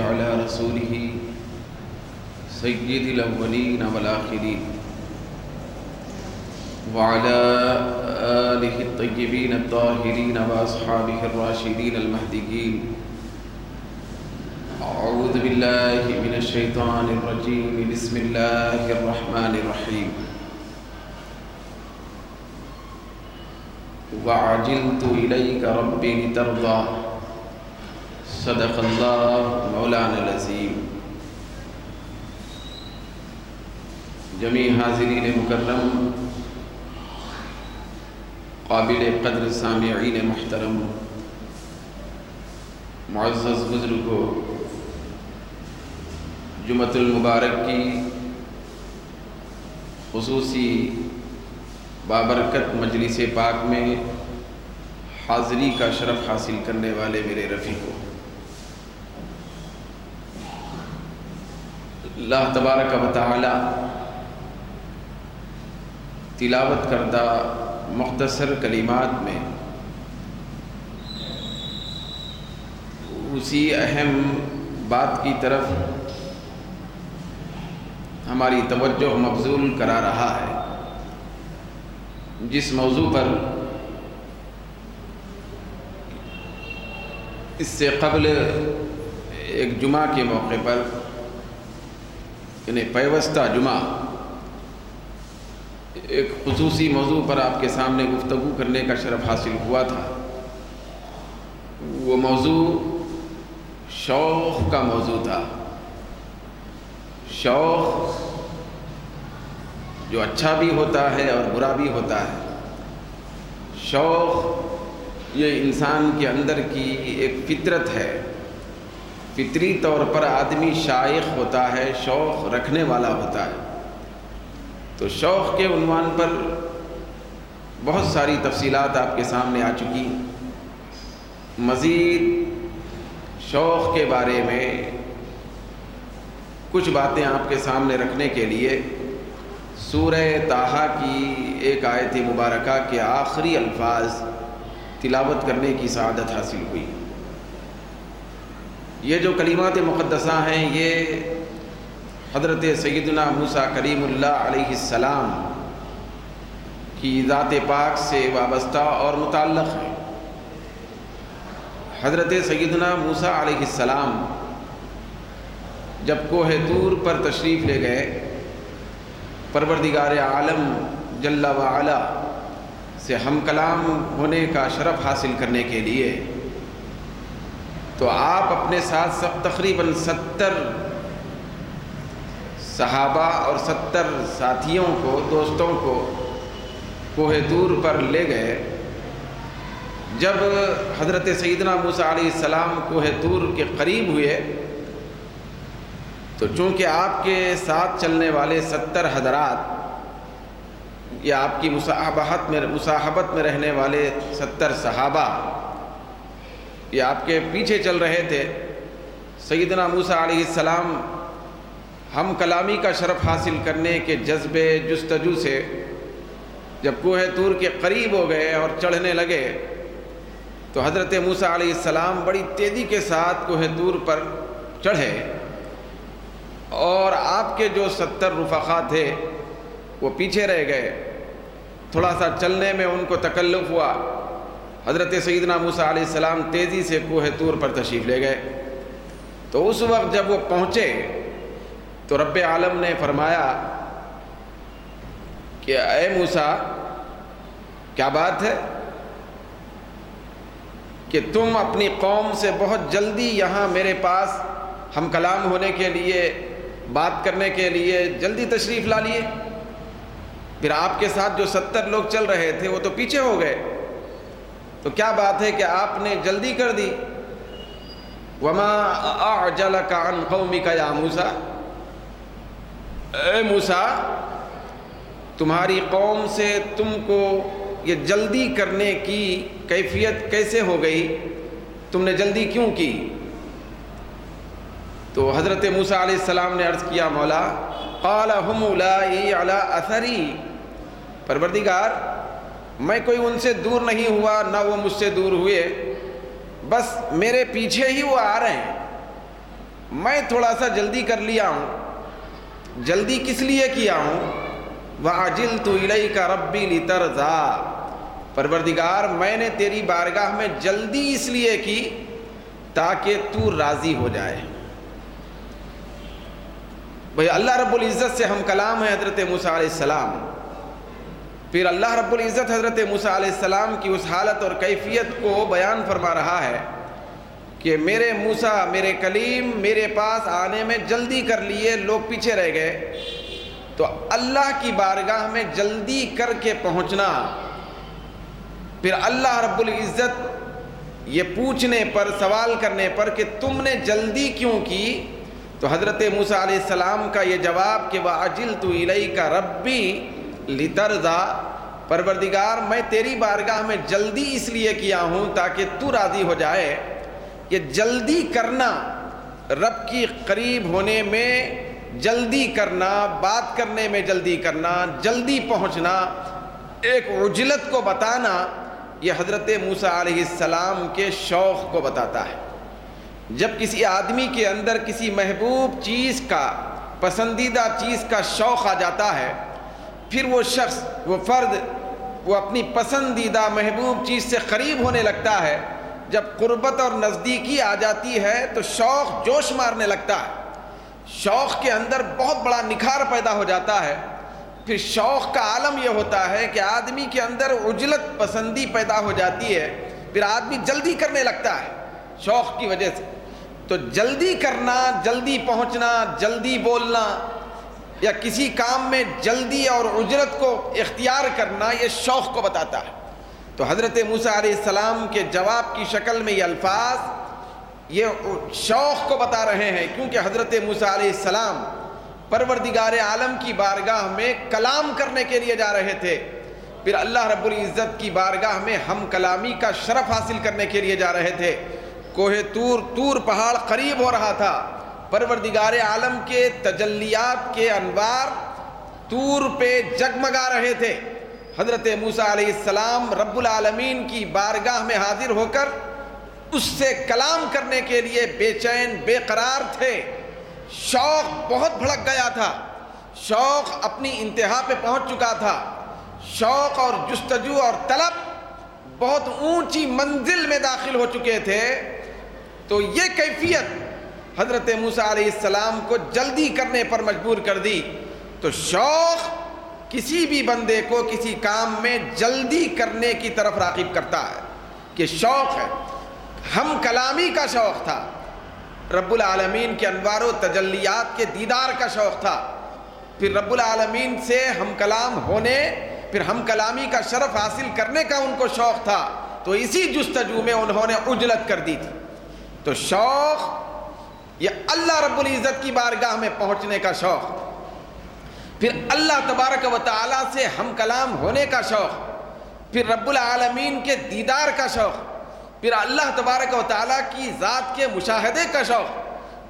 على رسوله سيد الأولين والآخرين وعلى آله الطيبين الطاهرين وأصحابه الراشدين المهديين. أعوذ بالله من الشيطان الرجيم. بسم الله الرحمن الرحيم. وعجلت إليك ربي لترضى. صدق الله مولانا العظیم. جمیع حاضرین مکرم، قابل قدر سامعین محترم، معزز بزرگوں، جمعۃ المبارک کی خصوصی بابرکت مجلس پاک میں حاضری کا شرف حاصل کرنے والے میرے رفیقوں، اللہ تبارک و تعالی تلاوت کردہ مختصر کلمات میں اسی اہم بات کی طرف ہماری توجہ مبذول کرا رہا ہے جس موضوع پر اس سے قبل ایک جمعہ کے موقع پر یعنی پیوستہ جمعہ ایک خصوصی موضوع پر آپ کے سامنے گفتگو کرنے کا شرف حاصل ہوا تھا. وہ موضوع شوق کا موضوع تھا. شوق جو اچھا بھی ہوتا ہے اور برا بھی ہوتا ہے. شوق یہ انسان کے اندر کی ایک فطرت ہے. فطری طور پر آدمی شائق ہوتا ہے، شوق رکھنے والا ہوتا ہے. تو شوق کے عنوان پر بہت ساری تفصیلات آپ کے سامنے آ چکی. مزید شوق کے بارے میں کچھ باتیں آپ کے سامنے رکھنے کے لیے سورہ طٰہٰ کی ایک آیت مبارکہ کے آخری الفاظ تلاوت کرنے کی سعادت حاصل ہوئی. یہ جو کلمات مقدسہ ہیں یہ حضرت سیدنا موسیٰ کلیم اللہ علیہ السلام کی ذات پاک سے وابستہ اور متعلق ہیں. حضرت سیدنا موسیٰ علیہ السلام جب کوہ طور پر تشریف لے گئے پروردگار عالم جل وعلا سے ہم کلام ہونے کا شرف حاصل کرنے کے لیے، تو آپ اپنے ساتھ تقریباً 70 صحابہ اور 70 ساتھیوں کو، دوستوں کو کوہ طور پر لے گئے. جب حضرت سیدنا موسیٰ علیہ السلام کوہ طور کے قریب ہوئے تو چونکہ آپ کے ساتھ چلنے والے 70 حضرات یا آپ کی مصاحبت میں رہنے والے 70 صحابہ یہ آپ کے پیچھے چل رہے تھے. سیدنا موسیٰ علیہ السلام ہم کلامی کا شرف حاصل کرنے کے جذبے جستجو سے جب کوہ طور کے قریب ہو گئے اور چڑھنے لگے تو حضرت موسیٰ علیہ السلام بڑی تیزی کے ساتھ کوہ طور پر چڑھے اور آپ کے جو 70 رفقا تھے وہ پیچھے رہ گئے. تھوڑا سا چلنے میں ان کو تکلف ہوا. حضرت سیدنا موسیٰ علیہ السلام تیزی سے کوہ طور پر تشریف لے گئے. تو اس وقت جب وہ پہنچے تو رب عالم نے فرمایا کہ اے موسیٰ کیا بات ہے کہ تم اپنی قوم سے بہت جلدی یہاں میرے پاس ہم کلام ہونے کے لیے، بات کرنے کے لیے جلدی تشریف لا لیے؟ پھر آپ کے ساتھ جو 70 لوگ چل رہے تھے وہ تو پیچھے ہو گئے. تو کیا بات ہے کہ آپ نے جلدی کر دی؟ وَمَا أَعْجَلَكَ عَنْ قَوْمِكَ يَا مُوسَىٰ. اے موسیٰ تمہاری قوم سے تم کو یہ جلدی کرنے کی کیفیت کیسے ہو گئی؟ تم نے جلدی کیوں کی؟ تو حضرت موسیٰ علیہ السلام نے عرض کیا مولا قال هم اولئک علی اثری. پروردگار میں کوئی ان سے دور نہیں ہوا نہ وہ مجھ سے دور ہوئے، بس میرے پیچھے ہی وہ آ رہے ہیں. میں تھوڑا سا جلدی کر لیا ہوں. جلدی کس لیے کیا ہوں؟ وَعَجِلْتُ إِلَيْكَ رَبِّي لِتَرْضَىٰ، پروردگار میں نے تیری بارگاہ میں جلدی اس لیے کی تاکہ تو راضی ہو جائے. بھئی اللہ رب العزت سے ہم کلام ہے حضرت موسیٰ علیہ السلام. پھر اللہ رب العزت حضرت موسیٰ علیہ السلام کی اس حالت اور کیفیت کو بیان فرما رہا ہے کہ میرے موسیٰ، میرے کلیم میرے پاس آنے میں جلدی کر لیے، لوگ پیچھے رہ گئے. تو اللہ کی بارگاہ میں جلدی کر کے پہنچنا، پھر اللہ رب العزت یہ پوچھنے پر، سوال کرنے پر کہ تم نے جلدی کیوں کی، تو حضرت موسیٰ علیہ السلام کا یہ جواب کہ وَعَجِلْتُ إِلَيْكَ رَبِّي لِتَرْضَىٰ، پروردگار میں تیری بارگاہ میں جلدی اس لیے کیا ہوں تاکہ تو راضی ہو جائے. یہ جلدی کرنا، رب کی قریب ہونے میں جلدی کرنا، بات کرنے میں جلدی کرنا، جلدی پہنچنا، ایک عجلت کو بتانا، یہ حضرت موسیٰ علیہ السلام کے شوق کو بتاتا ہے. جب کسی آدمی کے اندر کسی محبوب چیز کا، پسندیدہ چیز کا شوق آ جاتا ہے، پھر وہ شخص، وہ فرد، وہ اپنی پسندیدہ محبوب چیز سے قریب ہونے لگتا ہے. جب قربت اور نزدیکی آ جاتی ہے تو شوق جوش مارنے لگتا ہے، شوق کے اندر بہت بڑا نکھار پیدا ہو جاتا ہے. پھر شوق کا عالم یہ ہوتا ہے کہ آدمی کے اندر عجلت پسندی پیدا ہو جاتی ہے، پھر آدمی جلدی کرنے لگتا ہے شوق کی وجہ سے. تو جلدی کرنا، جلدی پہنچنا، جلدی بولنا یا کسی کام میں جلدی اور عجلت کو اختیار کرنا، یہ شوق کو بتاتا ہے. تو حضرت موسیٰ علیہ السلام کے جواب کی شکل میں یہ الفاظ یہ شوق کو بتا رہے ہیں، کیونکہ حضرت موسیٰ علیہ السلام پروردگار عالم کی بارگاہ میں کلام کرنے کے لیے جا رہے تھے. پھر اللہ رب العزت کی بارگاہ میں ہم کلامی کا شرف حاصل کرنے کے لیے جا رہے تھے. کوہ طور پہاڑ قریب ہو رہا تھا، پروردگار عالم کے تجلیات کے انوار طور پہ جگمگا رہے تھے. حضرت موسیٰ علیہ السلام رب العالمین کی بارگاہ میں حاضر ہو کر اس سے کلام کرنے کے لیے بے چین، بے قرار تھے. شوق بہت بھڑک گیا تھا، شوق اپنی انتہا پہ پہنچ چکا تھا، شوق اور جستجو اور طلب بہت اونچی منزل میں داخل ہو چکے تھے. تو یہ کیفیت حضرت موسیٰ علیہ السلام کو جلدی کرنے پر مجبور کر دی. تو شوق کسی بھی بندے کو کسی کام میں جلدی کرنے کی طرف راغب کرتا ہے کہ شوق ہے. ہم کلامی کا شوق تھا، رب العالمین کے انوار و تجلیات کے دیدار کا شوق تھا، پھر رب العالمین سے ہم کلام ہونے، پھر ہم کلامی کا شرف حاصل کرنے کا ان کو شوق تھا. تو اسی جستجو میں انہوں نے عجلت کر دی تھی. تو شوق یہ اللہ رب العزت کی بارگاہ میں پہنچنے کا شوق، پھر اللہ تبارک و تعالیٰ سے ہم کلام ہونے کا شوق، پھر رب العالمین کے دیدار کا شوق، پھر اللہ تبارک و تعالیٰ کی ذات کے مشاہدے کا شوق،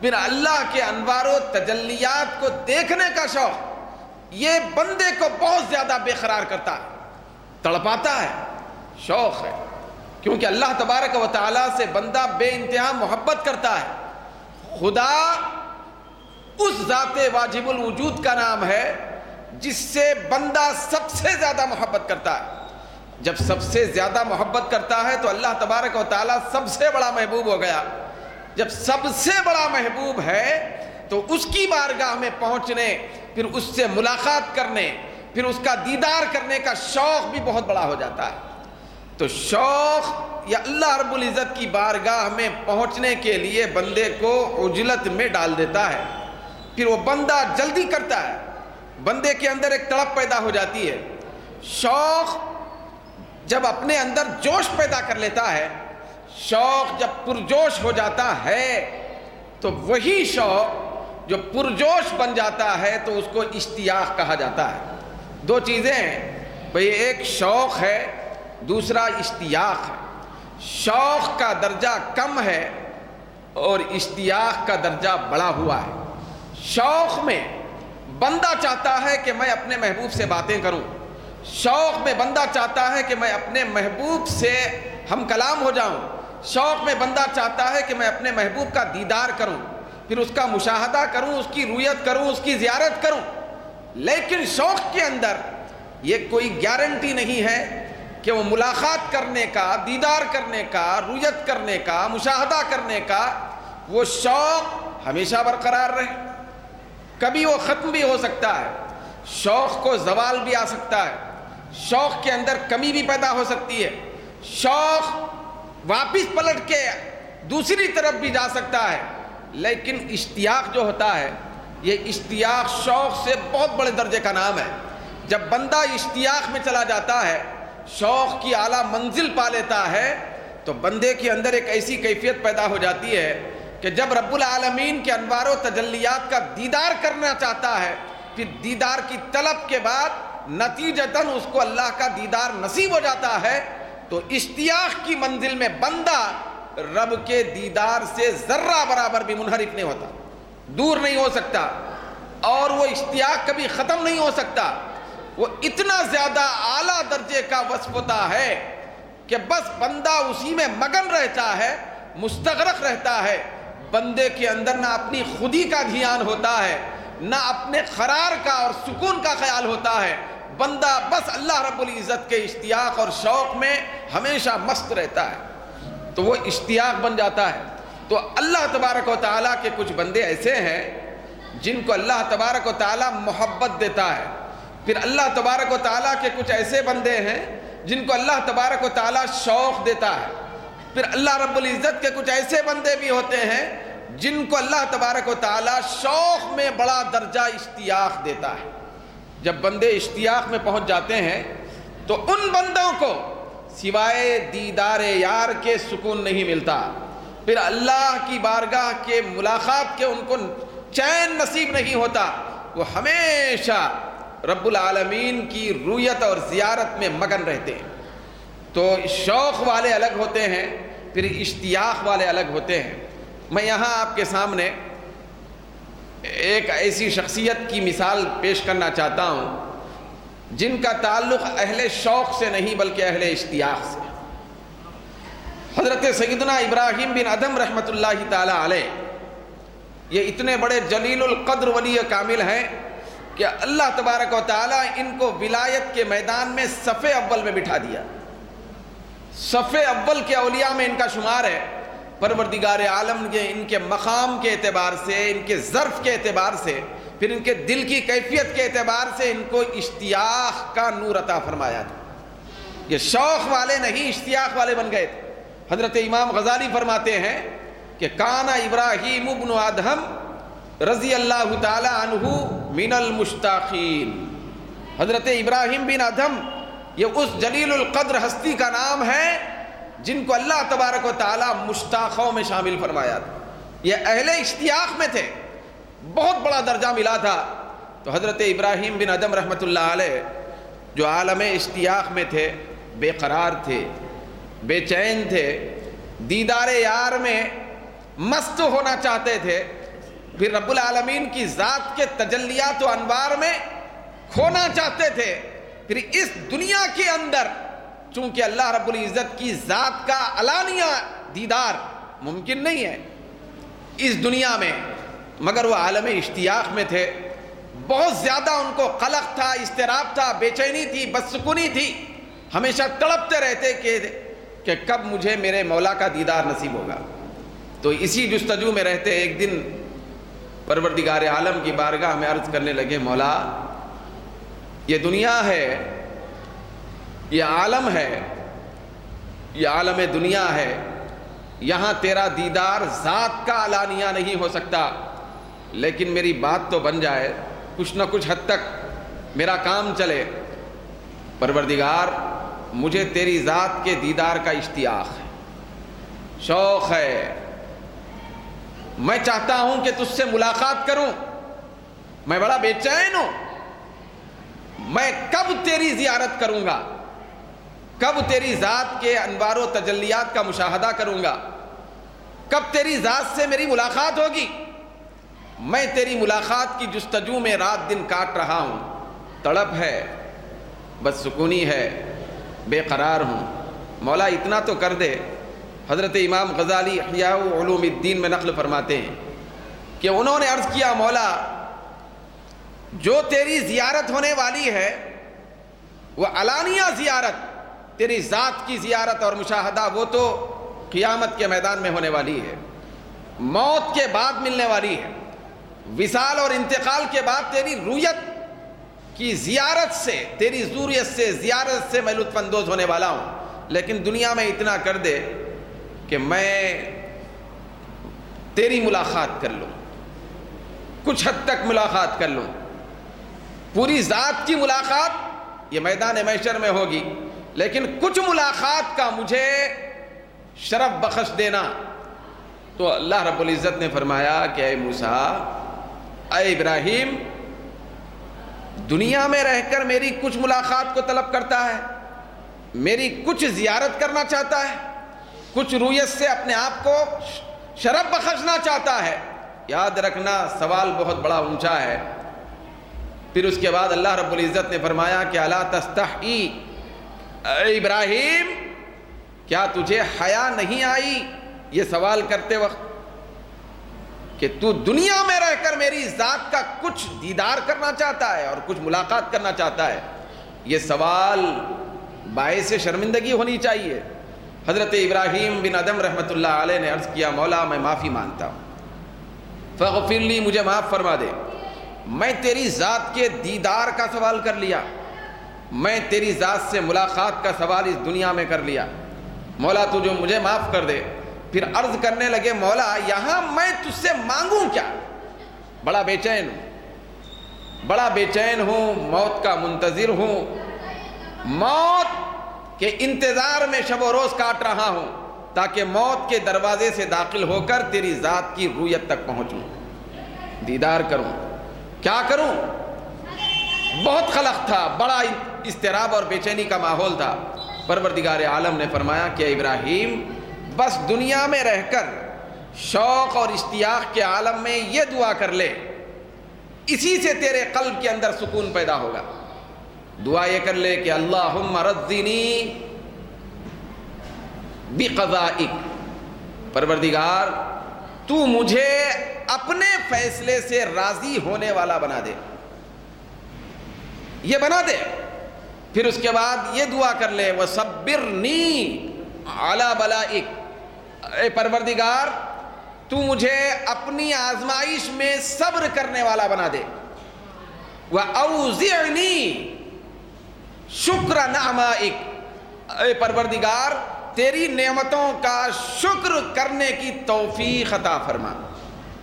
پھر اللہ کے انوار و تجلیات کو دیکھنے کا شوق. یہ بندے کو بہت زیادہ بے قرار کرتا ہے، تڑپاتا ہے. شوق ہے کیونکہ اللہ تبارک و تعالیٰ سے بندہ بے انتہا محبت کرتا ہے. خدا اس ذات واجب الوجود کا نام ہے جس سے بندہ سب سے زیادہ محبت کرتا ہے. جب سب سے زیادہ محبت کرتا ہے تو اللہ تبارک و تعالیٰ سب سے بڑا محبوب ہو گیا. جب سب سے بڑا محبوب ہے تو اس کی بارگاہ میں پہنچنے، پھر اس سے ملاقات کرنے، پھر اس کا دیدار کرنے کا شوق بھی بہت بڑا ہو جاتا ہے. تو شوق یا اللہ رب العزت کی بارگاہ میں پہنچنے کے لیے بندے کو عجلت میں ڈال دیتا ہے. پھر وہ بندہ جلدی کرتا ہے، بندے کے اندر ایک تڑپ پیدا ہو جاتی ہے. شوق جب اپنے اندر جوش پیدا کر لیتا ہے، شوق جب پرجوش ہو جاتا ہے تو وہی شوق جو پرجوش بن جاتا ہے تو اس کو اشتیاق کہا جاتا ہے. دو چیزیں ہیں بھئی، ایک شوق ہے، دوسرا اشتیاق ہے. شوق کا درجہ کم ہے اور اشتیاق کا درجہ بڑا ہوا ہے. شوق میں بندہ چاہتا ہے کہ میں اپنے محبوب سے باتیں کروں، شوق میں بندہ چاہتا ہے کہ میں اپنے محبوب سے ہم کلام ہو جاؤں، شوق میں بندہ چاہتا ہے کہ میں اپنے محبوب کا دیدار کروں. پھر اس کا مشاہدہ کروں، اس کی رویت کروں، اس کی زیارت کروں، لیکن شوق کے اندر یہ کوئی گارنٹی نہیں ہے کہ وہ ملاقات کرنے کا، دیدار کرنے کا، رویت کرنے کا، مشاہدہ کرنے کا وہ شوق ہمیشہ برقرار رہے۔ کبھی وہ ختم بھی ہو سکتا ہے، شوق کو زوال بھی آ سکتا ہے، شوق کے اندر کمی بھی پیدا ہو سکتی ہے، شوق واپس پلٹ کے دوسری طرف بھی جا سکتا ہے، لیکن اشتیاق جو ہوتا ہے یہ اشتیاق شوق سے بہت بڑے درجے کا نام ہے۔ جب بندہ اشتیاق میں چلا جاتا ہے، شوق کی اعلیٰ منزل پا لیتا ہے، تو بندے کے اندر ایک ایسی کیفیت پیدا ہو جاتی ہے کہ جب رب العالمین کے انوار و تجلیات کا دیدار کرنا چاہتا ہے، پھر دیدار کی طلب کے بعد نتیجتاً اس کو اللہ کا دیدار نصیب ہو جاتا ہے، تو اشتیاق کی منزل میں بندہ رب کے دیدار سے ذرہ برابر بھی منحرف نہیں ہوتا، دور نہیں ہو سکتا، اور وہ اشتیاق کبھی ختم نہیں ہو سکتا۔ وہ اتنا زیادہ اعلیٰ درجے کا وصف ہوتا ہے کہ بس بندہ اسی میں مگن رہتا ہے، مستغرق رہتا ہے، بندے کے اندر نہ اپنی خودی کا دھیان ہوتا ہے، نہ اپنے قرار کا اور سکون کا خیال ہوتا ہے، بندہ بس اللہ رب العزت کے اشتیاق اور شوق میں ہمیشہ مست رہتا ہے، تو وہ اشتیاق بن جاتا ہے۔ تو اللہ تبارک و تعالیٰ کے کچھ بندے ایسے ہیں جن کو اللہ تبارک و تعالیٰ محبت دیتا ہے، پھر اللہ تبارک و تعالیٰ کے کچھ ایسے بندے ہیں جن کو اللہ تبارک و تعالیٰ شوق دیتا ہے، پھر اللہ رب العزت کے کچھ ایسے بندے بھی ہوتے ہیں جن کو اللہ تبارک و تعالیٰ شوق میں بڑا درجہ اشتیاق دیتا ہے۔ جب بندے اشتیاق میں پہنچ جاتے ہیں تو ان بندوں کو سوائے دیدار یار کے سکون نہیں ملتا، پھر اللہ کی بارگاہ کے ملاقات کے ان کو چین نصیب نہیں ہوتا، وہ ہمیشہ رب العالمین کی رویت اور زیارت میں مگن رہتے ہیں۔ تو شوق والے الگ ہوتے ہیں، پھر اشتیاق والے الگ ہوتے ہیں۔ میں یہاں آپ کے سامنے ایک ایسی شخصیت کی مثال پیش کرنا چاہتا ہوں جن کا تعلق اہل شوق سے نہیں بلکہ اہل اشتیاق سے۔ حضرت سیدنا ابراہیم بن ادھم رحمۃ اللہ تعالی علیہ، یہ اتنے بڑے جلیل القدر ولی کامل ہیں کہ اللہ تبارک و تعالیٰ ان کو ولایت کے میدان میں صف اول میں بٹھا دیا۔ صف اول کے اولیاء میں ان کا شمار ہے۔ پروردگار عالم نے ان کے مقام کے اعتبار سے، ان کے ظرف کے اعتبار سے، پھر ان کے دل کی کیفیت کے اعتبار سے ان کو اشتیاق کا نور عطا فرمایا تھا۔ یہ شوق والے نہیں، اشتیاق والے بن گئے تھے۔ حضرت امام غزالی فرماتے ہیں کہ کان ابراہیم ابن ادھم رضی اللہ تعالی عنہ من المشتاقین۔ حضرت ابراہیم بن ادھم یہ اس جلیل القدر ہستی کا نام ہے جن کو اللہ تبارک و تعالی مشتاقوں میں شامل فرمایا تھا۔ یہ اہل اشتیاق میں تھے، بہت بڑا درجہ ملا تھا۔ تو حضرت ابراہیم بن ادھم رحمۃ اللہ علیہ جو عالم اشتیاق میں تھے، بے قرار تھے، بے چین تھے، دیدار یار میں مست ہونا چاہتے تھے، پھر رب العالمین کی ذات کے تجلیات و انوار میں کھونا چاہتے تھے، پھر اس دنیا کے اندر چونکہ اللہ رب العزت کی ذات کا علانیہ دیدار ممکن نہیں ہے اس دنیا میں، مگر وہ عالم اشتیاق میں تھے، بہت زیادہ ان کو قلق تھا، اضطراب تھا، بے چینی تھی، بدسکونی تھی، ہمیشہ تڑپتے رہتے کہ کب مجھے میرے مولا کا دیدار نصیب ہوگا۔ تو اسی جستجو میں رہتے ایک دن پروردگار عالم کی بارگاہ میں عرض کرنے لگے، مولا یہ دنیا ہے، یہ عالم ہے، یہ عالم دنیا ہے، یہاں تیرا دیدار ذات کا علانیہ نہیں ہو سکتا، لیکن میری بات تو بن جائے، کچھ نہ کچھ حد تک میرا کام چلے۔ پروردگار مجھے تیری ذات کے دیدار کا اشتیاق ہے، شوق ہے، میں چاہتا ہوں کہ تجھ سے ملاقات کروں، میں بڑا بے چین ہوں، میں کب تیری زیارت کروں گا، کب تیری ذات کے انوار و تجلیات کا مشاہدہ کروں گا، کب تیری ذات سے میری ملاقات ہوگی۔ میں تیری ملاقات کی جستجو میں رات دن کاٹ رہا ہوں، تڑپ ہے، بدسکونی ہے، بے قرار ہوں، مولا اتنا تو کر دے۔ حضرت امام غزالی احیاء علوم الدین میں نقل فرماتے ہیں کہ انہوں نے عرض کیا مولا جو تیری زیارت ہونے والی ہے وہ علانیہ زیارت، تیری ذات کی زیارت اور مشاہدہ، وہ تو قیامت کے میدان میں ہونے والی ہے، موت کے بعد ملنے والی ہے، وصال اور انتقال کے بعد تیری رویت کی زیارت سے، تیری زوریت سے، زیارت سے میں لطف اندوز ہونے والا ہوں۔ لیکن دنیا میں اتنا کر دے کہ میں تیری ملاقات کر لوں، کچھ حد تک ملاقات کر لوں، پوری ذات کی ملاقات یہ میدان محشر میں ہوگی، لیکن کچھ ملاقات کا مجھے شرف بخش دینا۔ تو اللہ رب العزت نے فرمایا کہ اے موسیٰ، اے ابراہیم، دنیا میں رہ کر میری کچھ ملاقات کو طلب کرتا ہے، میری کچھ زیارت کرنا چاہتا ہے، کچھ رویت سے اپنے آپ کو شرف بخشنا چاہتا ہے۔ یاد رکھنا سوال بہت بڑا اونچا ہے۔ پھر اس کے بعد اللہ رب العزت نے فرمایا کہ الا تستحی، اے ابراہیم کیا تجھے حیا نہیں آئی یہ سوال کرتے وقت کہ تو دنیا میں رہ کر میری ذات کا کچھ دیدار کرنا چاہتا ہے اور کچھ ملاقات کرنا چاہتا ہے؟ یہ سوال باعث شرمندگی ہونی چاہیے۔ حضرت ابراہیم بن ادم رحمۃ اللہ علیہ نے عرض کیا مولا میں معافی مانگتا ہوں، فاغفر لی، مجھے معاف فرما دے، میں تیری ذات کے دیدار کا سوال کر لیا، میں تیری ذات سے ملاقات کا سوال اس دنیا میں کر لیا، مولا تو جو مجھے معاف کر دے۔ پھر عرض کرنے لگے مولا یہاں میں تجھ سے مانگوں کیا؟ بڑا بے چین ہوں، موت کا منتظر ہوں، موت کے انتظار میں شب و روز کاٹ رہا ہوں تاکہ موت کے دروازے سے داخل ہو کر تیری ذات کی رویت تک پہنچوں، دیدار کروں۔ کیا کروں؟ بہت خلق تھا، بڑا اضطراب اور بے چینی کا ماحول تھا۔ پروردگار عالم نے فرمایا کہ ابراہیم بس دنیا میں رہ کر شوق اور اشتیاق کے عالم میں یہ دعا کر لے، اسی سے تیرے قلب کے اندر سکون پیدا ہوگا۔ دعا یہ کر لے کہ اللہم رضنی بقضائک، پروردگار تو مجھے اپنے فیصلے سے راضی ہونے والا بنا دے، یہ بنا دے۔ پھر اس کے بعد یہ دعا کر لے وصبرنی علی بلائک، اے پروردگار تو مجھے اپنی آزمائش میں صبر کرنے والا بنا دے۔ وَأَوْزِعْنِي شُكْرَ نَعْمَائِكَ، اے پروردگار تیری نعمتوں کا شکر کرنے کی توفیق عطا فرما۔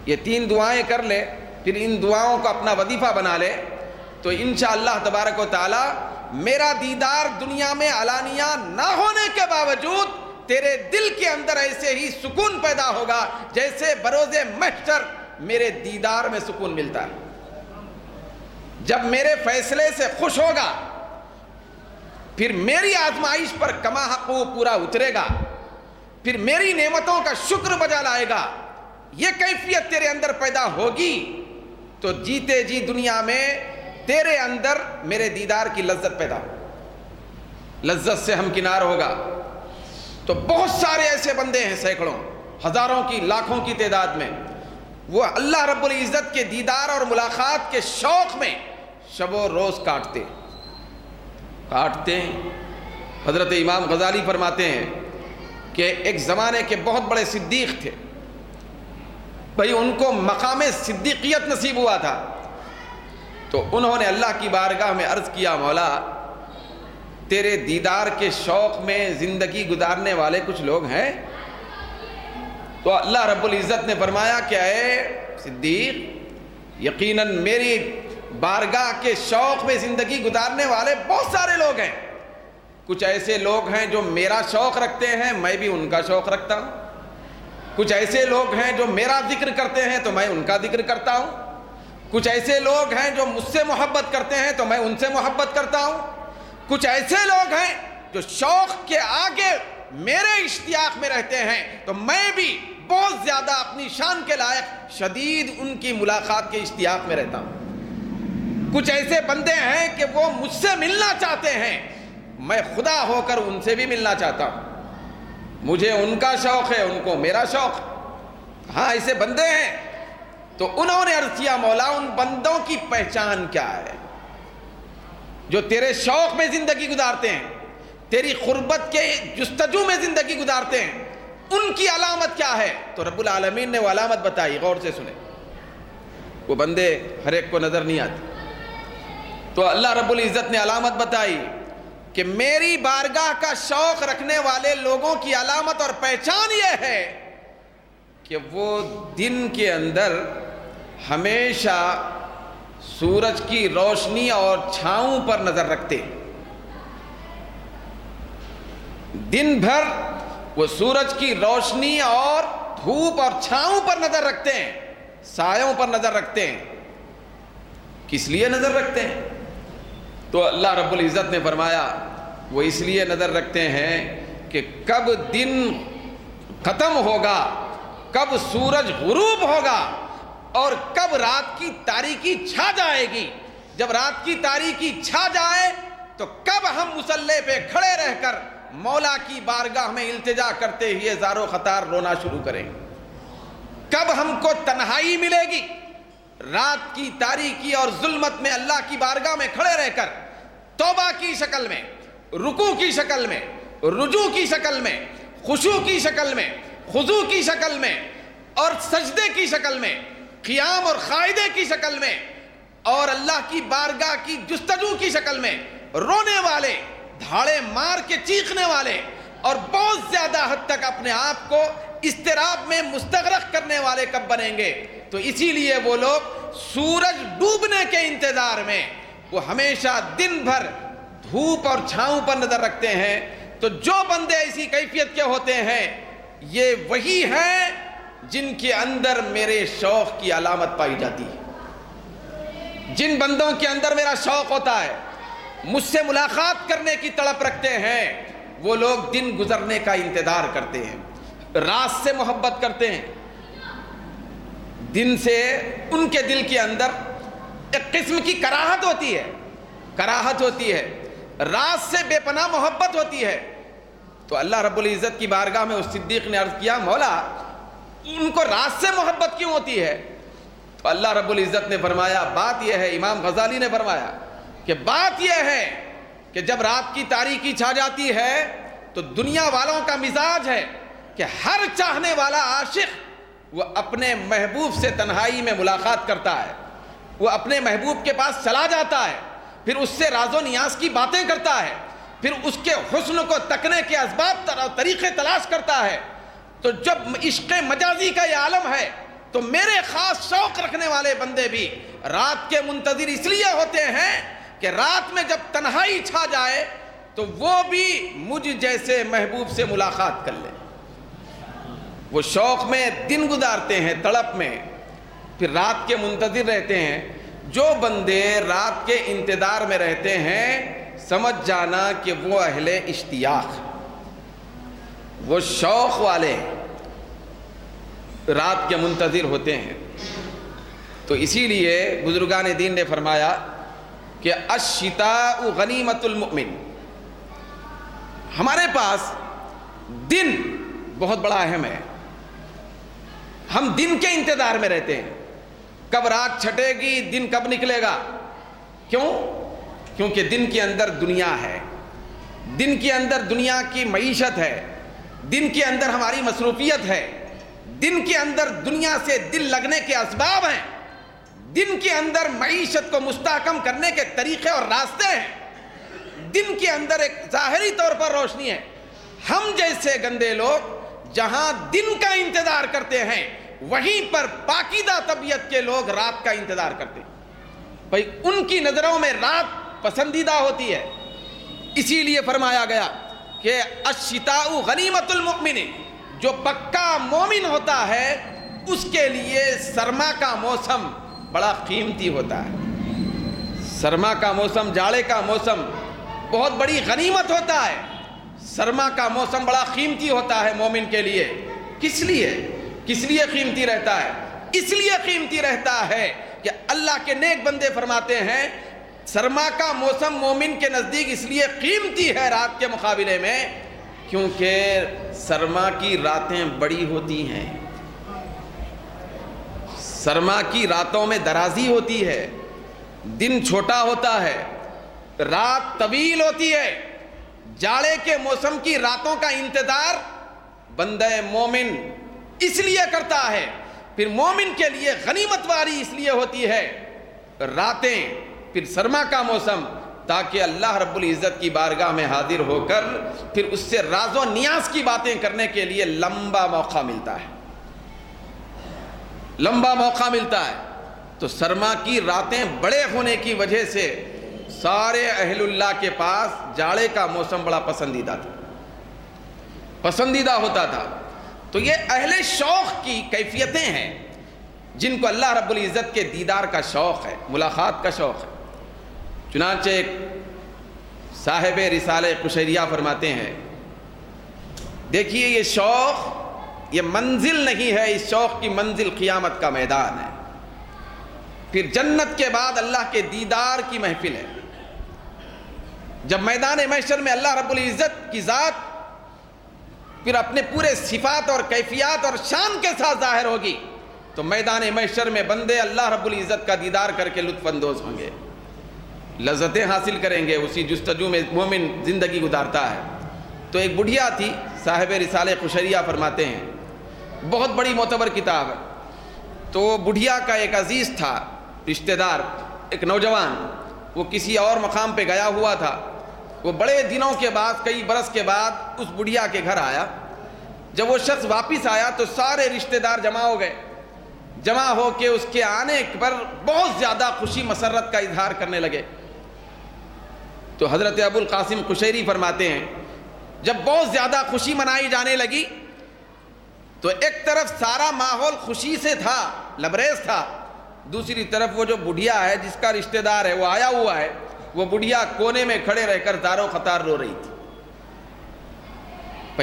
یہ 3 دعائیں کر لے، پھر ان دعاؤں کو اپنا وظیفہ بنا لے، تو انشاءاللہ تبارک و تعالی میرا دیدار دنیا میں علانیہ نہ ہونے کے باوجود تیرے دل کے اندر ایسے ہی سکون پیدا ہوگا جیسے بروز محشر میرے دیدار میں سکون ملتا ہے۔ جب میرے فیصلے سے خوش ہوگا پھر میری آزمائش پر کما حق وہ پورا اترے گا، پھر میری نعمتوں کا شکر بجا لائے گا، یہ کیفیت تیرے اندر پیدا ہوگی تو جیتے جی دنیا میں تیرے اندر میرے دیدار کی لذت پیدا ہو، لذت سے ہمکنار ہوگا۔ تو بہت سارے ایسے بندے ہیں، سینکڑوں، ہزاروں کی، لاکھوں کی تعداد میں، وہ اللہ رب العزت کے دیدار اور ملاقات کے شوق میں شب و روز کاٹتے ہیں۔ حضرت امام غزالی فرماتے ہیں کہ ایک زمانے کے بہت بڑے صدیق تھے، بھئی ان کو مقام صدیقیت نصیب ہوا تھا، تو انہوں نے اللہ کی بارگاہ میں عرض کیا مولا تیرے دیدار کے شوق میں زندگی گزارنے والے کچھ لوگ ہیں؟ تو اللہ رب العزت نے فرمایا کہ اے صدیق یقیناً میری بارگاہ کے شوق میں زندگی گزارنے والے بہت سارے لوگ ہیں، کچھ ایسے لوگ ہیں جو میرا شوق رکھتے ہیں، میں بھی ان کا شوق رکھتا ہوں، کچھ ایسے لوگ ہیں جو میرا ذکر کرتے ہیں تو میں ان کا ذکر کرتا ہوں، کچھ ایسے لوگ ہیں جو مجھ سے محبت کرتے ہیں تو میں ان سے محبت کرتا ہوں، کچھ ایسے لوگ ہیں جو شوق کے آگے میرے اشتیاق میں رہتے ہیں تو میں بھی بہت زیادہ اپنی شان کے لائق شدید ان کی ملاقات کے اشتیاق میں رہتا ہوں۔ کچھ ایسے بندے ہیں کہ وہ مجھ سے ملنا چاہتے ہیں، میں خدا ہو کر ان سے بھی ملنا چاہتا ہوں، مجھے ان کا شوق ہے، ان کو میرا شوق۔ ہاں ایسے بندے ہیں تو انہوں نے عرض کیا مولا ان بندوں کی پہچان کیا ہے جو تیرے شوق میں زندگی گزارتے ہیں، تیری قربت کے جستجو میں زندگی گزارتے ہیں، ان کی علامت کیا ہے؟ تو رب العالمین نے وہ علامت بتائی، غور سے سنیں، وہ بندے ہر ایک کو نظر نہیں آتے، تو اللہ رب العزت نے علامت بتائی کہ میری بارگاہ کا شوق رکھنے والے لوگوں کی علامت اور پہچان یہ ہے کہ وہ دن کے اندر ہمیشہ سورج کی روشنی اور چھاؤں پر نظر رکھتے ہیں، دن بھر وہ سورج کی روشنی اور دھوپ اور چھاؤں پر نظر رکھتے ہیں، سایوں پر نظر رکھتے ہیں۔ کس لیے نظر رکھتے ہیں؟ تو اللہ رب العزت نے فرمایا وہ اس لیے نظر رکھتے ہیں کہ کب دن ختم ہوگا، کب سورج غروب ہوگا اور کب رات کی تاریکی چھا جائے گی۔ جب رات کی تاریکی چھا جائے تو کب ہم مصلی پہ کھڑے رہ کر مولا کی بارگاہ میں التجا کرتے ہوئے زارو خطار رونا شروع کریں گے، کب ہم کو تنہائی ملے گی، رات کی تاریکی اور ظلمت میں اللہ کی بارگاہ میں کھڑے رہ کر توبہ کی شکل میں، رکوع کی شکل میں، رجوع کی شکل میں، خشوع کی شکل میں، خضوع کی شکل میں اور سجدے کی شکل میں، قیام اور قاعدے کی شکل میں اور اللہ کی بارگاہ کی جستجو کی شکل میں رونے والے، دھاڑے مار کے چیخنے والے اور بہت زیادہ حد تک اپنے آپ کو اضطراب میں مستغرق کرنے والے کب بنیں گے؟ تو اسی لیے وہ لوگ سورج ڈوبنے کے انتظار میں وہ ہمیشہ دن بھر دھوپ اور چھاؤں پر نظر رکھتے ہیں۔ تو جو بندے ایسی کیفیت کے ہوتے ہیں یہ وہی ہیں جن کے اندر میرے شوق کی علامت پائی جاتی ہے۔ جن بندوں کے اندر میرا شوق ہوتا ہے، مجھ سے ملاقات کرنے کی تڑپ رکھتے ہیں، وہ لوگ دن گزرنے کا انتظار کرتے ہیں، رات سے محبت کرتے ہیں، دن سے ان کے دل کے اندر ایک قسم کی کراہت ہوتی ہے، رات سے بے پناہ محبت ہوتی ہے۔ تو اللہ رب العزت کی بارگاہ میں اس صدیق نے عرض کیا مولا ان کو رات سے محبت کیوں ہوتی ہے؟ تو اللہ رب العزت نے فرمایا بات یہ ہے، امام غزالی نے فرمایا کہ بات یہ ہے کہ جب رات کی تاریکی چھا جاتی ہے تو دنیا والوں کا مزاج ہے کہ ہر چاہنے والا عاشق وہ اپنے محبوب سے تنہائی میں ملاقات کرتا ہے، وہ اپنے محبوب کے پاس چلا جاتا ہے، پھر اس سے راز و نیاز کی باتیں کرتا ہے، پھر اس کے حسن کو تکنے کے اسباب طریقے تلاش کرتا ہے۔ تو جب عشق مجازی کا یہ عالم ہے تو میرے خاص شوق رکھنے والے بندے بھی رات کے منتظر اس لیے ہوتے ہیں کہ رات میں جب تنہائی چھا جائے تو وہ بھی مجھ جیسے محبوب سے ملاقات کر لیں۔ وہ شوق میں دن گزارتے ہیں، تڑپ میں، پھر رات کے منتظر رہتے ہیں۔ جو بندے رات کے انتظار میں رہتے ہیں سمجھ جانا کہ وہ اہل اشتیاق، وہ شوق والے رات کے منتظر ہوتے ہیں۔ تو اسی لیے بزرگان دین نے فرمایا کہ الشتاء غنیمت المؤمن، ہمارے پاس دن بہت بڑا اہم ہے، ہم دن کے انتظار میں رہتے ہیں، کب رات چھٹے گی، دن کب نکلے گا۔ کیوں؟ کیونکہ دن کے اندر دنیا ہے، دن کے اندر دنیا کی معیشت ہے، دن کے اندر ہماری مصروفیت ہے، دن کے اندر دنیا سے دل لگنے کے اسباب ہیں، دن کے اندر معیشت کو مستحکم کرنے کے طریقے اور راستے ہیں، دن کے اندر ایک ظاہری طور پر روشنی ہے۔ ہم جیسے گندے لوگ جہاں دن کا انتظار کرتے ہیں وہیں پر پاکیزہ طبیعت کے لوگ رات کا انتظار کرتے ہیں، بھائی ان کی نظروں میں رات پسندیدہ ہوتی ہے۔ اسی لیے فرمایا گیا کہ الشتاء غنیمت المؤمن، جو پکا مومن ہوتا ہے اس کے لیے سرما کا موسم بڑا قیمتی ہوتا ہے۔ سرما کا موسم، جاڑے کا موسم بہت بڑی غنیمت ہوتا ہے۔ سرما کا موسم بڑا قیمتی ہوتا ہے مومن کے لیے۔ کس لیے قیمتی رہتا ہے؟ اس لیے قیمتی رہتا ہے کہ اللہ کے نیک بندے فرماتے ہیں سرما کا موسم مومن کے نزدیک اس لیے قیمتی ہے رات کے مقابلے میں کیونکہ سرما کی راتیں بڑی ہوتی ہیں، سرما کی راتوں میں درازی ہوتی ہے، دن چھوٹا ہوتا ہے، رات طویل ہوتی ہے۔ جاڑے کے موسم کی راتوں کا انتظار بندہ مومن اس لیے کرتا ہے، پھر مومن کے لیے غنیمت والی اس لیے ہوتی ہے راتیں، پھر سرما کا موسم، تاکہ اللہ رب العزت کی بارگاہ میں حاضر ہو کر پھر اس سے راز و نیاز کی باتیں کرنے کے لیے لمبا موقع ملتا ہے، لمبا موقع ملتا ہے۔ تو سرما کی راتیں بڑے ہونے کی وجہ سے سارے اہل اللہ کے پاس جاڑے کا موسم بڑا پسندیدہ تھا، پسندیدہ ہوتا تھا۔ تو یہ اہل شوق کی کیفیتیں ہیں جن کو اللہ رب العزت کے دیدار کا شوق ہے، ملاقات کا شوق ہے۔ چنانچہ ایک صاحب رسالہ قشیریہ فرماتے ہیں، دیکھیے یہ شوق یہ منزل نہیں ہے، اس شوق کی منزل قیامت کا میدان ہے، پھر جنت کے بعد اللہ کے دیدار کی محفل ہے۔ جب میدان محشر میں اللہ رب العزت کی ذات پھر اپنے پورے صفات اور کیفیات اور شان کے ساتھ ظاہر ہوگی، تو میدان محشر میں بندے اللہ رب العزت کا دیدار کر کے لطف اندوز ہوں گے، لذتیں حاصل کریں گے، اسی جستجو میں مومن زندگی گزارتا ہے۔ تو ایک بڑھیا تھی، صاحب رسالہ قشیریہ فرماتے ہیں، بہت بڑی معتبر کتاب ہے۔ تو بڑھیا کا ایک عزیز تھا، رشتہ دار، ایک نوجوان، وہ کسی اور مقام پہ گیا ہوا تھا۔ وہ بڑے دنوں کے بعد، کئی برس کے بعد اس بڑھیا کے گھر آیا۔ جب وہ شخص واپس آیا تو سارے رشتہ دار جمع ہو گئے، جمع ہو کے اس کے آنے پر بہت زیادہ خوشی مسرت کا اظہار کرنے لگے۔ تو حضرت ابو القاسم قشیری فرماتے ہیں، جب بہت زیادہ خوشی منائی جانے لگی تو ایک طرف سارا ماحول خوشی سے تھا، لبریز تھا، دوسری طرف وہ جو بڑھیا ہے جس کا رشتہ دار ہے وہ آیا ہوا ہے، وہ بڑھیا کونے میں کھڑے رہ کر دار و خطار رو رہی تھی۔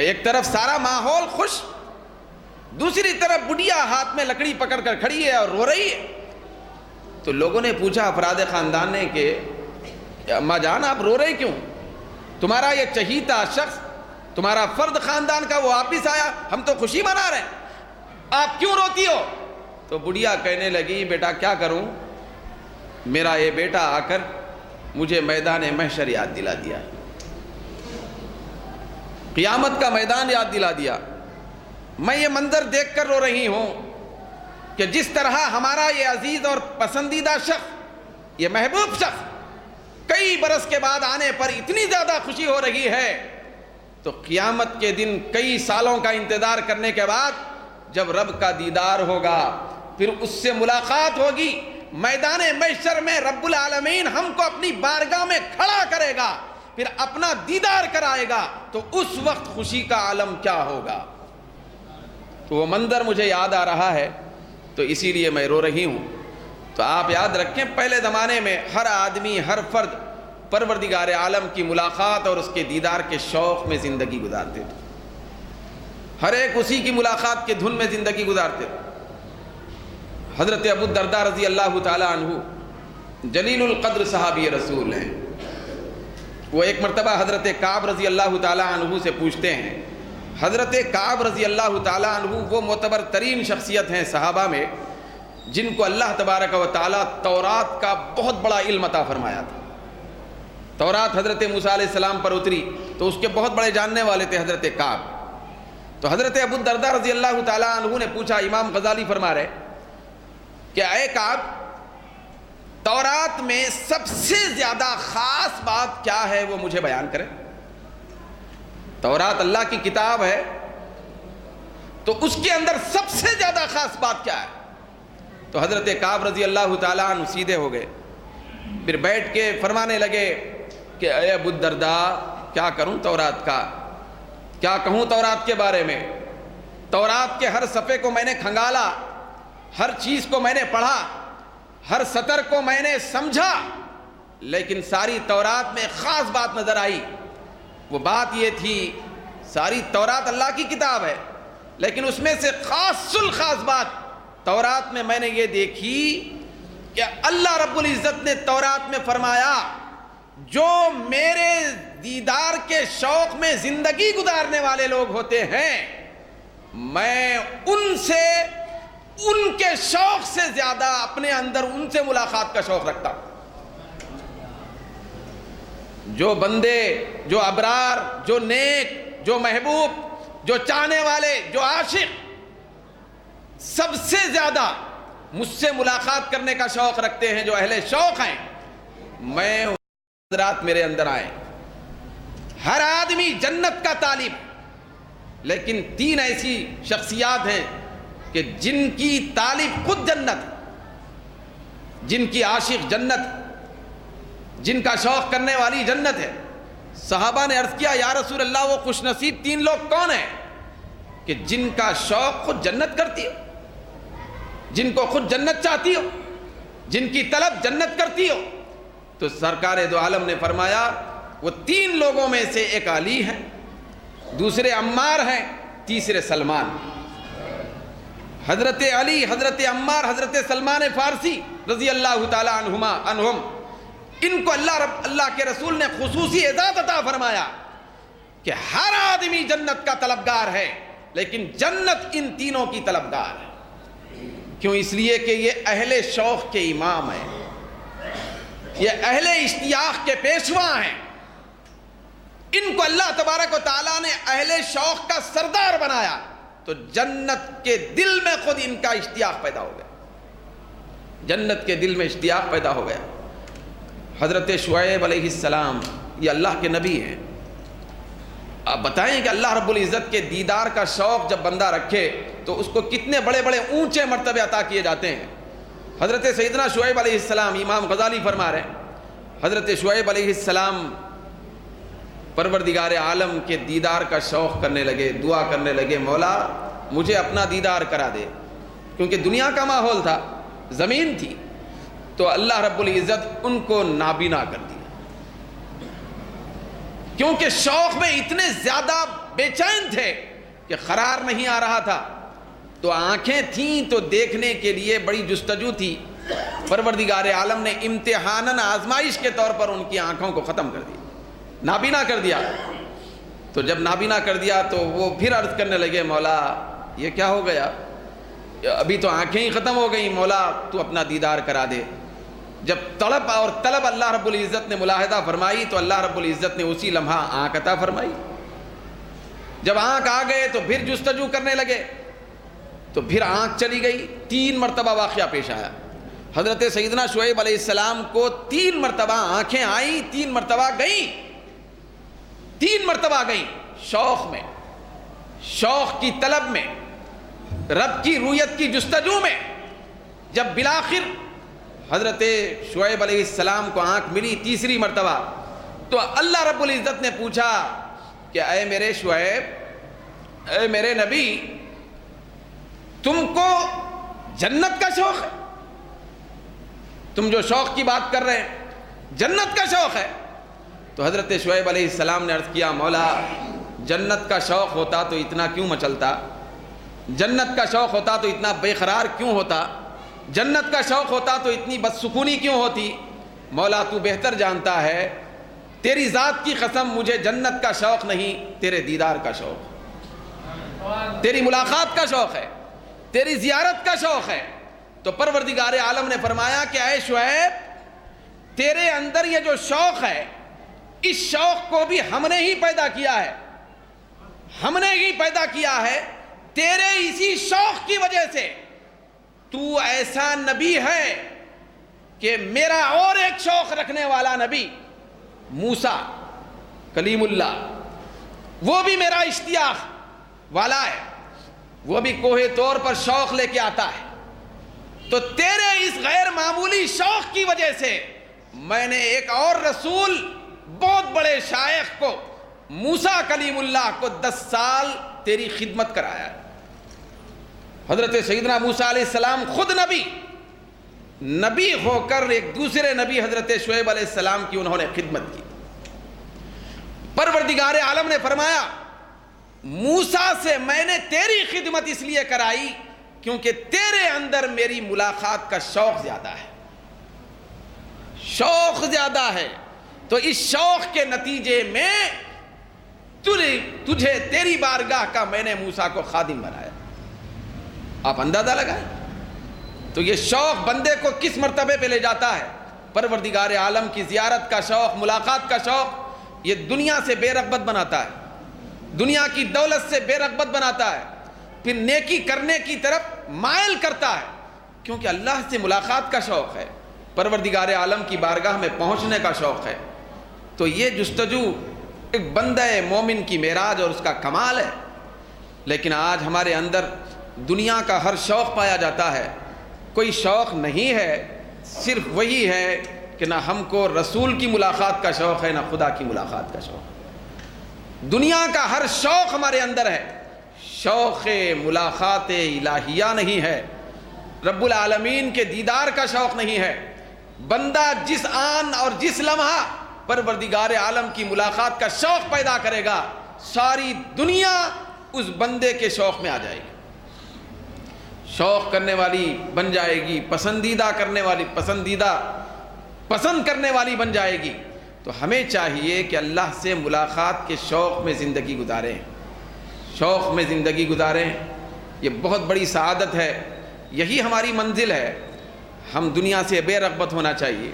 ایک طرف سارا ماحول خوش، دوسری طرف بڑھیا ہاتھ میں لکڑی پکڑ کر کھڑی ہے اور رو رہی ہے۔ تو لوگوں نے پوچھا افراد خاندان نے کہ اماں جان آپ رو رہے کیوں؟ تمہارا یہ چہیتا شخص، تمہارا فرد خاندان کا وہ واپس آیا، ہم تو خوشی منا رہے ہیں، آپ کیوں روتی ہو؟ تو بڑھیا کہنے لگی، بیٹا کیا کروں، میرا یہ بیٹا آ کر مجھے میدان محشر یاد دلا دیا، قیامت کا میدان یاد دلا دیا۔ میں یہ منظر دیکھ کر رو رہی ہوں کہ جس طرح ہمارا یہ عزیز اور پسندیدہ شخص، یہ محبوب شخص کئی برس کے بعد آنے پر اتنی زیادہ خوشی ہو رہی ہے، تو قیامت کے دن کئی سالوں کا انتظار کرنے کے بعد جب رب کا دیدار ہوگا، پھر اس سے ملاقات ہوگی میدان محشر میں، رب العالمین ہم کو اپنی بارگاہ میں کھڑا کرے گا، پھر اپنا دیدار کرائے گا، تو اس وقت خوشی کا عالم کیا ہوگا۔ تو وہ منظر مجھے یاد آ رہا ہے، تو اسی لیے میں رو رہی ہوں۔ تو آپ یاد رکھیں، پہلے زمانے میں ہر آدمی، ہر فرد پروردگار عالم کی ملاقات اور اس کے دیدار کے شوق میں زندگی گزارتے تھے، ہر ایک اسی کی ملاقات کے دھن میں زندگی گزارتے تھے۔ حضرت ابو الدرداء رضی اللہ تعالی عنہ جلیل القدر صحابی رسول ہیں۔ وہ ایک مرتبہ حضرت کعب رضی اللہ تعالی عنہ سے پوچھتے ہیں۔ حضرت کعب رضی اللہ تعالی عنہ وہ معتبر ترین شخصیت ہیں صحابہ میں، جن کو اللہ تبارک و تعالی تورات کا بہت بڑا علم عطا فرمایا تھا۔ تورات حضرت موسیٰ علیہ السلام پر اتری تو اس کے بہت بڑے جاننے والے تھے حضرت کعب۔ تو حضرت ابو الدرداء رضی اللہ تعالی عنہ نے پوچھا، امام غزالی فرما رہے کہ اے کعب، تورات میں سب سے زیادہ خاص بات کیا ہے وہ مجھے بیان کریں۔ تورات اللہ کی کتاب ہے، تو اس کے اندر سب سے زیادہ خاص بات کیا ہے؟ تو حضرت کعب رضی اللہ تعالیٰ عنہ سیدھے ہو گئے، پھر بیٹھ کے فرمانے لگے کہ اے ابو الدرداء، کیا کروں تورات کا، کیا کہوں تورات کے بارے میں؟ تورات کے ہر صفحے کو میں نے کھنگالا، ہر چیز کو میں نے پڑھا، ہر سطر کو میں نے سمجھا، لیکن ساری تورات میں خاص بات نظر آئی۔ وہ بات یہ تھی، ساری تورات اللہ کی کتاب ہے، لیکن اس میں سے خاص الخاص بات تورات میں میں نے یہ دیکھی کہ اللہ رب العزت نے تورات میں فرمایا، جو میرے دیدار کے شوق میں زندگی گزارنے والے لوگ ہوتے ہیں، میں ان سے ان کے شوق سے زیادہ اپنے اندر ان سے ملاقات کا شوق رکھتا ہوں۔ جو بندے، جو ابرار، جو نیک، جو محبوب، جو چاہنے والے، جو عاشق سب سے زیادہ مجھ سے ملاقات کرنے کا شوق رکھتے ہیں، جو اہل شوق ہیں، میں حضرات میرے اندر آئے۔ ہر آدمی جنت کا طالب، لیکن 3 ایسی شخصیات ہیں کہ جن کی طالب خود جنت، جن کی عاشق جنت، جن کا شوق کرنے والی جنت ہے۔ صحابہ نے عرض کیا یا رسول اللہ وہ خوش نصیب 3 لوگ کون ہیں؟ کہ جن کا شوق خود جنت کرتی ہو، جن کو خود جنت چاہتی ہو، جن کی طلب جنت کرتی ہو۔ تو سرکار دو عالم نے فرمایا وہ 3 لوگوں میں سے ایک علی ہیں، دوسرے عمار ہیں، تیسرے سلمان۔ حضرت علی، حضرت عمار، حضرت سلمان فارسی رضی اللہ تعالی عنہم، ان کو اللہ کے رسول نے خصوصی اعزاز عطا فرمایا کہ ہر آدمی جنت کا طلبگار ہے، لیکن جنت ان تینوں کی طلبگار ہے۔ کیوں؟ اس لیے کہ یہ اہل شوق کے امام ہیں، یہ اہل اشتیاق کے پیشوا ہیں۔ ان کو اللہ تبارک و تعالیٰ نے اہل شوق کا سردار بنایا، تو جنت کے دل میں خود ان کا اشتیاق پیدا ہو گیا، جنت کے دل میں اشتیاق پیدا ہو گیا۔ حضرت شعیب علیہ السلام یہ اللہ کے نبی ہیں۔ آپ بتائیں کہ اللہ رب العزت کے دیدار کا شوق جب بندہ رکھے تو اس کو کتنے بڑے بڑے اونچے مرتبے عطا کیے جاتے ہیں۔ حضرت سیدنا شعیب علیہ السلام، امام غزالی فرما رہے ہیں، حضرت شعیب علیہ السلام پروردگار عالم کے دیدار کا شوق کرنے لگے، دعا کرنے لگے، مولا مجھے اپنا دیدار کرا دے، کیونکہ دنیا کا ماحول تھا، زمین تھی۔ تو اللہ رب العزت ان کو نابینا کر دیا، کیونکہ شوق میں اتنے زیادہ بے چین تھے کہ قرار نہیں آ رہا تھا۔ تو آنکھیں تھیں تو دیکھنے کے لیے بڑی جستجو تھی، پروردگار عالم نے امتحاناً، آزمائش کے طور پر ان کی آنکھوں کو ختم کر دیا، نابینا کر دیا۔ تو جب نابینا کر دیا تو وہ پھر عرض کرنے لگے، مولا یہ کیا ہو گیا، ابھی تو آنکھیں ہی ختم ہو گئیں، مولا تو اپنا دیدار کرا دے۔ جب تڑپ اور طلب اللہ رب العزت نے ملاحظہ فرمائی تو اللہ رب العزت نے اسی لمحہ آنکھ عطا فرمائی۔ جب آنکھ آ گئے تو پھر جستجو کرنے لگے، تو پھر آنکھ چلی گئی۔ 3 مرتبہ واقعہ پیش آیا۔ حضرت سیدنا شعیب علیہ السلام کو 3 مرتبہ آنکھیں آئیں، 3 مرتبہ گئیں، 3 مرتبہ گئیں، شوق میں، شوق کی طلب میں، رب کی رویت کی جستجو میں۔ جب بالآخر حضرت شعیب علیہ السلام کو آنکھ ملی 3ری مرتبہ، تو اللہ رب العزت نے پوچھا کہ اے میرے شعیب، اے میرے نبی، تم کو جنت کا شوق ہے؟ تم جو شوق کی بات کر رہے ہیں جنت کا شوق ہے؟ تو حضرت شعیب علیہ السلام نے عرض کیا، مولا جنت کا شوق ہوتا تو اتنا کیوں مچلتا، جنت کا شوق ہوتا تو اتنا بے قرار کیوں ہوتا، جنت کا شوق ہوتا تو اتنی بدسکونی کیوں ہوتی؟ مولا تو بہتر جانتا ہے، تیری ذات کی قسم مجھے جنت کا شوق نہیں، تیرے دیدار کا شوق، تیری ملاقات کا شوق ہے، تیری زیارت کا شوق ہے۔ تو پروردگار عالم نے فرمایا کہ اے شعیب، تیرے اندر یہ جو شوق ہے، اس شوق کو بھی ہم نے ہی پیدا کیا ہے، ہم نے ہی پیدا کیا ہے۔ تیرے اسی شوق کی وجہ سے تو ایسا نبی ہے کہ میرا اور ایک شوق رکھنے والا نبی موسیٰ کلیم اللہ، وہ بھی میرا اشتیاق والا ہے، وہ بھی کوہ طور پر شوق لے کے آتا ہے۔ تو تیرے اس غیر معمولی شوق کی وجہ سے میں نے ایک اور رسول، بہت بڑے شائخ کو، موسیٰ کلیم اللہ کو 10 سال تیری خدمت کرایا ہے۔ حضرت سیدنا موسیٰ علیہ السلام خود نبی ہو کر ایک دوسرے نبی حضرت شعیب علیہ السلام کی انہوں نے خدمت کی۔ پروردگار عالم نے فرمایا، موسیٰ سے میں نے تیری خدمت اس لیے کرائی کیونکہ تیرے اندر میری ملاقات کا شوق زیادہ ہے، شوق زیادہ ہے۔ تو اس شوق کے نتیجے میں تجھے تیری بارگاہ کا میں نے موسیٰ کو خادم بنایا۔ آپ اندازہ لگائیں، تو یہ شوق بندے کو کس مرتبے پہ لے جاتا ہے؟ پروردگار عالم کی زیارت کا شوق، ملاقات کا شوق، یہ دنیا سے بے رغبت بناتا ہے، دنیا کی دولت سے بے رغبت بناتا ہے، پھر نیکی کرنے کی طرف مائل کرتا ہے، کیونکہ اللہ سے ملاقات کا شوق ہے، پروردگار عالم کی بارگاہ میں پہنچنے کا شوق ہے۔ تو یہ جستجو ایک بندہ مومن کی معراج اور اس کا کمال ہے۔ لیکن آج ہمارے اندر دنیا کا ہر شوق پایا جاتا ہے، کوئی شوق نہیں ہے، صرف وہی ہے کہ نہ ہم کو رسول کی ملاقات کا شوق ہے، نہ خدا کی ملاقات کا شوق ہے۔ دنیا کا ہر شوق ہمارے اندر ہے، شوق ملاقات الہیہ نہیں ہے، رب العالمین کے دیدار کا شوق نہیں ہے۔ بندہ جس آن اور جس لمحہ پروردگار عالم کی ملاقات کا شوق پیدا کرے گا، ساری دنیا اس بندے کے شوق میں آ جائے گی، شوق کرنے والی بن جائے گی، پسندیدہ پسند کرنے والی بن جائے گی۔ تو ہمیں چاہیے کہ اللہ سے ملاقات کے شوق میں زندگی گزاریں، شوق میں زندگی گزاریں۔ یہ بہت بڑی سعادت ہے، یہی ہماری منزل ہے۔ ہم دنیا سے بے رغبت ہونا چاہیے،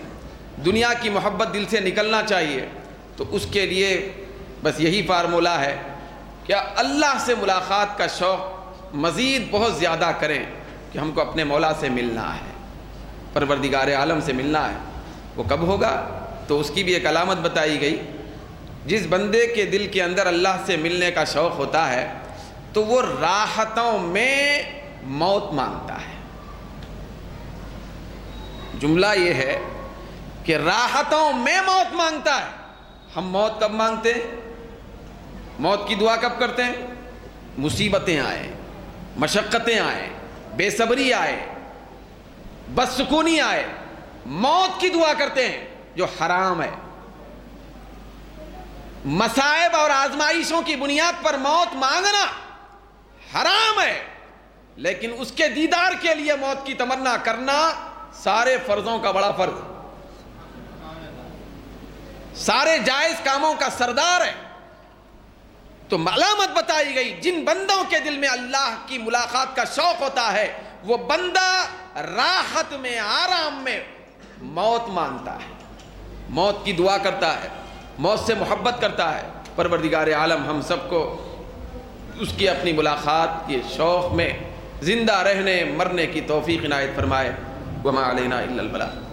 دنیا کی محبت دل سے نکلنا چاہیے۔ تو اس کے لیے بس یہی فارمولہ ہے کہ اللہ سے ملاقات کا شوق مزید بہت زیادہ کریں کہ ہم کو اپنے مولا سے ملنا ہے، پروردگار عالم سے ملنا ہے۔ وہ کب ہوگا؟ تو اس کی بھی ایک علامت بتائی گئی، جس بندے کے دل کے اندر اللہ سے ملنے کا شوق ہوتا ہے تو وہ راحتوں میں موت مانگتا ہے۔ جملہ یہ ہے کہ راحتوں میں موت مانگتا ہے۔ ہم موت کب مانگتے ہیں؟ موت کی دعا کب کرتے ہیں؟ مصیبتیں آئیں، مشقتیں آئیں، بے صبری آئے، بدسکونی آئے، موت کی دعا کرتے ہیں، جو حرام ہے۔ مصائب اور آزمائشوں کی بنیاد پر موت مانگنا حرام ہے، لیکن اس کے دیدار کے لیے موت کی تمنا کرنا سارے فرضوں کا بڑا فرض، سارے جائز کاموں کا سردار ہے۔ تو علامت بتائی گئی، جن بندوں کے دل میں اللہ کی ملاقات کا شوق ہوتا ہے وہ بندہ راحت میں، آرام میں موت مانگتا ہے، موت کی دعا کرتا ہے، موت سے محبت کرتا ہے۔ پروردگار عالم ہم سب کو اس کی اپنی ملاقات کے شوق میں زندہ رہنے مرنے کی توفیق عنایت فرمائے۔ وما علینا الا البلاغ۔